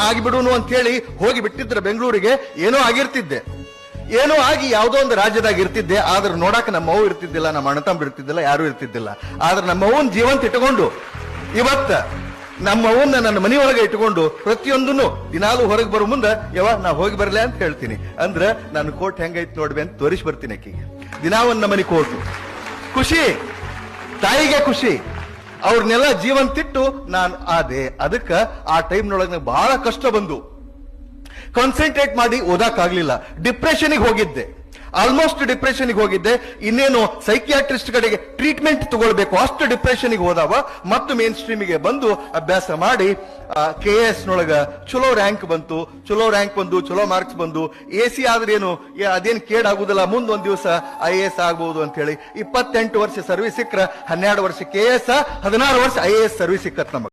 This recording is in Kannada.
ಆಗಿಬಿಡುನು ಅಂತ ಹೇಳಿ ಹೋಗಿ ಬಿಟ್ಟಿದ್ರೆ ಬೆಂಗಳೂರಿಗೆ, ಏನೋ ಆಗಿರ್ತಿದ್ದೆ, ಏನೋ ಆಗಿ ಯಾವುದೋ ಒಂದು ರಾಜ್ಯದಾಗ ಇರ್ತಿದ್ದೆ. ಆದ್ರೆ ನೋಡಕ್ ನಮ್ಮ ಅವ್ವ ಇರ್ತಿದ್ದಿಲ್ಲ, ನಮ್ಮ ಅಣ್ಣ ತಮ್ಮ ಇರ್ತಿದ್ದಿಲ್ಲ, ಯಾರು ಇರ್ತಿದ್ದಿಲ್ಲ. ಆದ್ರೆ ನಮ್ಮ ಅವ್ವನ್ ಜೀವಂತ ಇಟ್ಕೊಂಡು ಇವತ್ತ ನಮ್ಮ ಅವ್ವನ್ನ ನನ್ನ ಮನೆಯೊಳಗೆ ಇಟ್ಕೊಂಡು ಪ್ರತಿಯೊಂದನ್ನು ದಿನಾಲು ಹೊರಗೆ ಬರೋ ಮುಂದೆ ನಾ ಹೋಗಿ ಬರ್ಲೆ ಅಂತ ಹೇಳ್ತೀನಿ. ಅಂದ್ರ ನಾನು ಕೋಟ್ ಹೆಂಗೈತ್ ನೋಡ್ಬೆ ಅಂತ ತೋರಿಸಿ ಬರ್ತೀನಿ ಆಕಿಗೆ. ದಿನಾವನ್ನ ಮನೆ ಕೋಟು ಖುಷಿ, ತಾಯಿಗೆ ಖುಷಿ. ಅವ್ರನ್ನೆಲ್ಲ ಜೀವಂತಿಟ್ಟು ನಾನು ಆದೆ. ಅದಕ್ಕ ಆ ಟೈಮ್ನೊಳಗೆ ಬಹಳ ಕಷ್ಟ ಬಂದು ಕಾನ್ಸಂಟ್ರೇಟ್ ಮಾಡಿ ಓದಕ್ಕಾಗ್ಲಿಲ್ಲ. ಡಿಪ್ರೆಷನ್ಗೆ ಹೋಗಿದ್ದೆ, ಆಲ್ಮೋಸ್ಟ್ ಡಿಪ್ರೆಷನ್ಗೆ ಹೋಗಿದ್ದೆ. ಇನ್ನೇನು ಸೈಕಿಯಾಟ್ರಿಸ್ಟ್ ಕಡೆಗೆ ಟ್ರೀಟ್ಮೆಂಟ್ ತಗೊಳ್ಬೇಕು, ಅಷ್ಟು ಡಿಪ್ರೆಷನ್ಗೆ ಹೋದವ. ಮತ್ತು ಮೇನ್ ಸ್ಟ್ರೀಮಿಗೆ ಬಂದು ಅಭ್ಯಾಸ ಮಾಡಿ KS ನೊಳಗ ಚಲೋ ರ್ಯಾಂಕ್ ಬಂತು. ಚಲೋ ರ್ಯಾಂಕ್ ಬಂದು ಚಲೋ ಮಾರ್ಕ್ಸ್ ಬಂದು AC ಆದ್ರೇನು ಅದೇನು ಕೇಡಾಗುದಿಲ್ಲ, ಮುಂದೊಂದ್ ದಿವಸ IAS ಆಗ್ಬಹುದು ಅಂತ ಹೇಳಿ 28 ವರ್ಷ ಸರ್ವಿಸ್ ಸಿಕ್ಕ್ರ. 12 ವರ್ಷ KS, 16 ವರ್ಷ IAS ಸರ್ವಿಸ್ ಸಿಕ್ಕತ್ ನಮಗ.